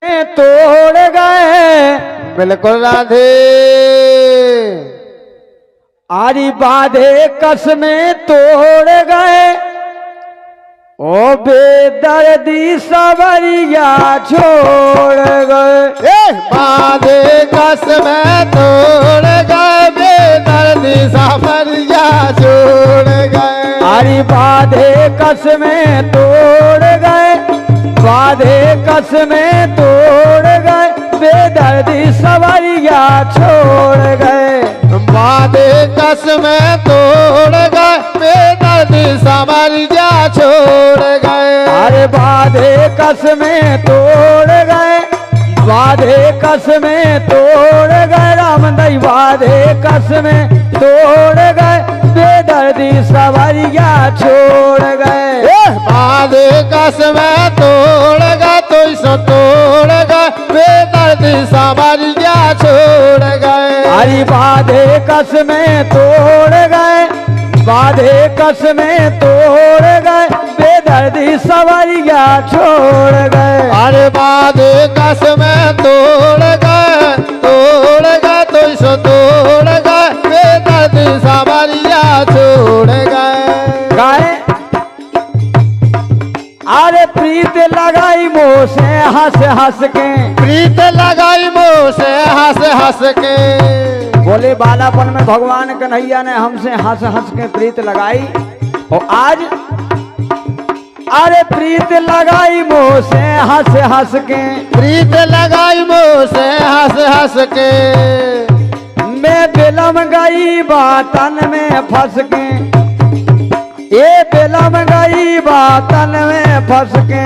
तोड़ गए बिल्कुल राधे। आरी बाधे कसमें तोड़ गए ओ बेदर्दी सवरिया छोड़ गए। बाधे कसमें तोड़ गए बेदर्दी सवरिया छोड़ गए। आरी बाधे कसमें तोड़ गए, बाधे कसमें तोड़ गए बेदर्दी सवरिया छोड़ गए। बाधे कसमें तोड़ गए बेदर्दी सवरिया छोड़ गए। अरे बाधे कसमें तोड़ गए, बाधे कसमें तोड़ गए रामदई बाधे कसमें तोड़ गए बेदर्दी सवरिया छोड़ गए। बाधे कसमें तोड़ गए तो सो तोड़ गए बेदर्दी सवरिया छोड़ गए। अरे बाधे कसमें तोड़ गए, बाधे कसमें तोड़ गए बेदर्दी सवरिया छोड़ गए। अरे बाधे कसमें तोड़ गए तो सो तोड़ गए बेदर्दी सवरिया छोड़ गए। गाए अरे प्रीत लगाई मोह से हंस हंस के, प्रीत लगाई मोह से हंस हंस के। बोले बालापन में भगवान कन्हैया ने हमसे हंस हंस के प्रीत लगाई और आज अरे प्रीत लगाई मोह से हंस हंस के, प्रीत लगाई मोह से हंस हंस के। मैं बिलम गई बातन में फंस के, ये बिलम गई बातन में फंस के,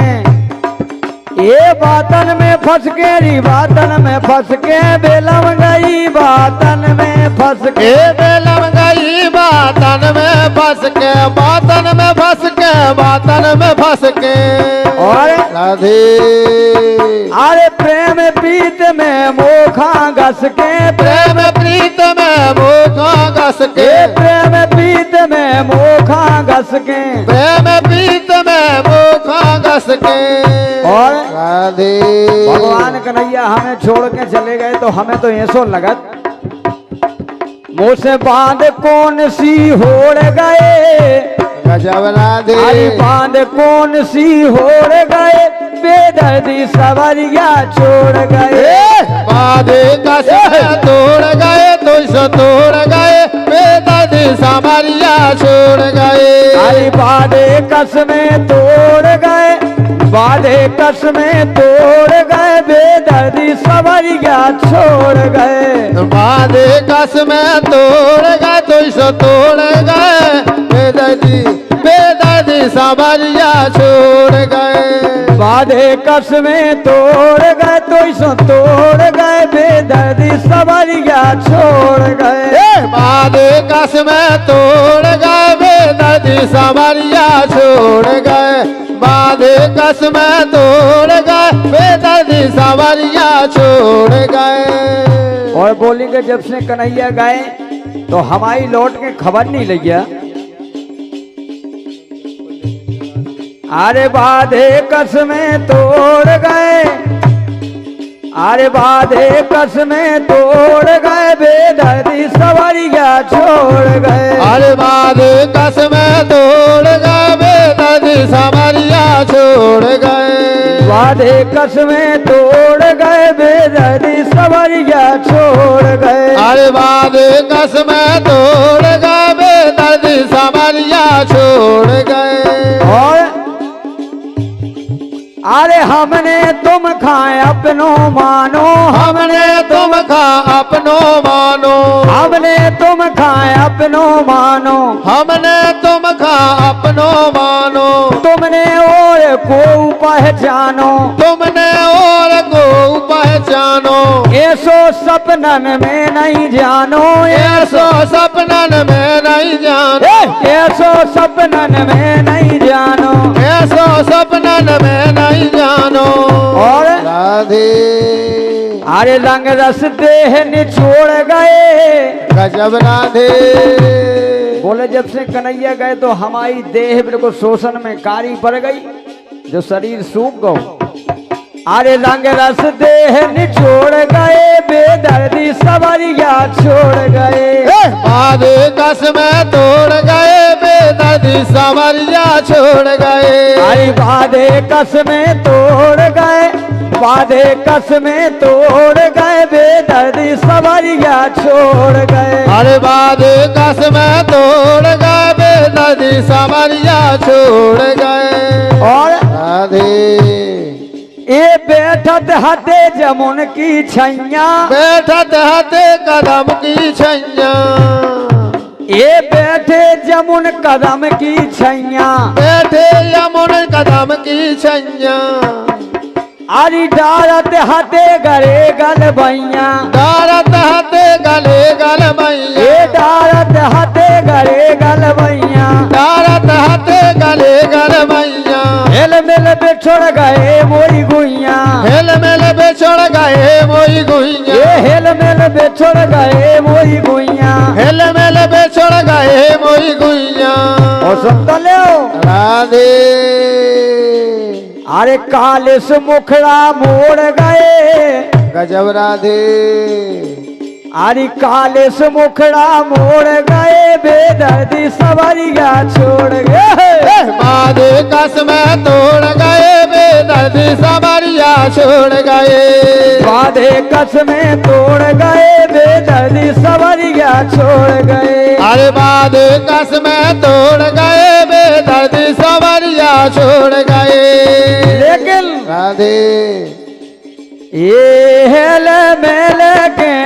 ये बातन में फंस के री बातन में फंस के बेलम गई बातन में फंस के। बेलम गई बातन में फंस के, बातन में फंस के, बातन में फंस के। और राधे अरे प्रेम प्रीत में मोखा घस के, प्रेम प्रीत में मोखा घस के, प्रेम प्रीत में मोखा घस के, प्रेम प्रीत में मोखा घस के। और राधे भगवान कन्हैया हमें छोड़ के चले गए तो हमें तो ऐसो लगत मुँह से बांध कौन सी होड़ गए। गजब राधे अरे बांध कौन सी होड़ गए बेदर्दी सवरिया छोड़ गए। बाधे कसमें तोड़ गए तो सो तोड़ गए बेदर्दी सवरिया छोड़ गए। अरे बाधे कसमें तोड़ गए, बाधे कसमें तोड़ गए बेदर्दी सवरिया छोड़ गए। बाधे कसमें तोड़ गए तो सो तोड़ गए बेदर्दी सवरिया छोड़ गए। बाधे कसमें तोड़ गए तो सो तोड़ गए बेदर्दी सवरिया छोड़ गए। बाधे कसमें तोड़ गए बेदर्दी सवरिया छोड़ गए। बाधे कसमें तोड़ गए बेदर्दी सवरिया छोड़ गए। और बोलेंगे जब से कन्हैया गए तो हमारी लौट के खबर नहीं लगिया। अरे बाधे कसमें तोड़ गए, अरे बाधे कसमें तोड़ गए बेदर्दी सवरिया छोड़ गए। अरे बाधे कसमें तोड़ गए बेदर्दी सवरिया छोड़ गए। बाधे कसमें तोड़ गए बेदर्दी सवरिया छोड़ गए। अरे बाधे कसमें तोड़ गए बेदर्दी सवरिया छोड़ गए। और अरे हमने तुम खाए अपनो मानो, हमने तुम खा अपनो मानो, हमने तुम खाए अपनो मानो, हमने तुम खा अपनो मानो। तुमने और को पहचानो, तुमने और को पहचानो। ऐसो सपनन में नहीं जानो, ऐसो सपनन में नहीं जानो, ऐसो सपनन में नहीं जानो, ऐसो सपनन में नहीं जानो। और राधे अरे रंग रस देह निचोड़ गए। गजब राधे बोले जब से कन्हैया गए तो हमारी देह बिल्कुल शोषण में कारी पड़ गई, जो शरीर सूख गो। अरे रंग रस देह निचोड़ गए बेदर्दी सवरिया छोड़ गए बाधे कस में तोड़ गए बेदर्दी सावरिया छोड़ गए अरे बाधे कस में तोड़ गए बाधे कस में तोड़ गए बेदर्दी सवरिया छोड़ गए अरे बाधे कस में तोड़ गए बेदर्दी सावरिया छोड़ गए और राधे ये बैठत हते जमुन की छैया बैठत हाथे कदम की छैया ये बैठे जमुन कदम की छैया बैठे यमुन कदम की छैया अरे डारत हते गरे गल भैया दारत हाथे गले गल मैया ये डारत हते गरे गल भैया दारत हाथे गले गल मैया हेल मिल बिछड़ गए मोई गुइया हेल मेल बेचड़ गए मोई गुइया ये हेल मिल बिछड़ गए मोई गुइया हेल मेल बेचड़ गए मोई गुइया और सुन तो लो राधे अरे काले से मुखड़ा मोड़ गए गजब राधे अरे काले से मुखड़ा मोड़ गए बेदर्दी सवरिया छोड़ गए बाधे कस में तोड़ गए बेदर्दी सावरिया छोड़ गए बाधे कस में तोड़ गए बेदर्दी सवरिया छोड़ गए अरे बाधे कस में तोड़ गए बेदर्दी सावरिया छोड़ गए लेकिन राधे ये हेल मेल के